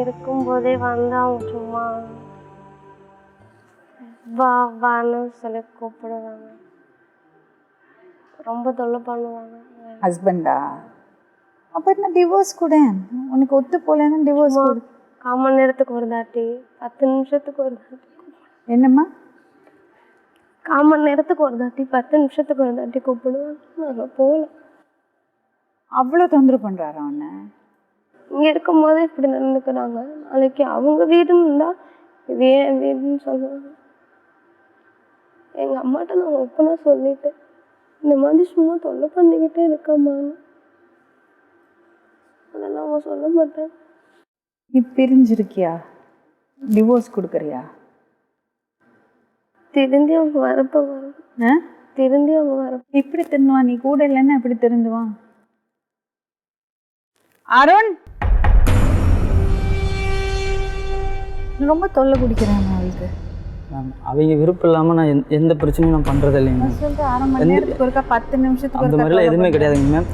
இருக்கும்போதே வந்து அவங்க சும்மா வா வான்னு சொல்லி கூப்பிடுவாங்க, ரொம்ப தொல்லை பண்ணுவாங்க. ஹஸ்பண்டா? அப்போ என்ன டிவோர்ஸ் கூட, உனக்கு ஒத்து போகலன்னா டிவோர்ஸ் கொடு. 1/4 மணி நேரத்துக்கு ஒரு தாட்டி, 10 நிமிஷத்துக்கு ஒரு தாட்டி. என்னம்மா? 1/4 மணி நேரத்துக்கு ஒரு தாட்டி, 10 நிமிஷத்துக்கு ஒரு தாட்டி கூப்பிடுவாங்க. நாங்கள் போகல. அவ்வளோ தொந்தரவு பண்ணுறாரு அவனை? இங்கே இருக்கும்போதே இப்படி நடந்துக்கிறாங்க, நாளைக்கு அவங்க வீடுன்னு இருந்தால் இது ஏன் வீடுன்னு சொல்லுவாங்க. எங்கள் அம்மாட்ட நான் ஓப்பனாக சொல்லிட்டேன், இந்த மாதிரி சும்மா தொல்லை பண்ணிக்கிட்டே இருக்கம்மான்னு. அதெல்லாம் அவங்க சொல்ல மாட்டேன். நீ பிரிஞ்சிருக்கியா? டிவோர்ஸ் கொடுக்குறியா? திருந்தி அவங்க வரப்போ வரும். திருந்தி அவங்க வரப்போ இப்படி திருந்துவான்? நீ கூட இல்லைன்னா எப்படி திருந்துவான்? அருண், ரொம்ப தொல்லை குடிக்கிறாங்க அவளுக்கு. மேம் அவங்க விருப்பம் இல்லாமல் நான் எந்த பிரச்சனையும் நான் பண்ணுறது இல்லைங்க மேம். சொல்லிட்டு 1/2 மணி நேரத்துக்கு ஒருக்கா, 10 நிமிஷத்துக்கு அந்த மாதிரிலாம் எதுவுமே கிடையாதுங்க மேம்.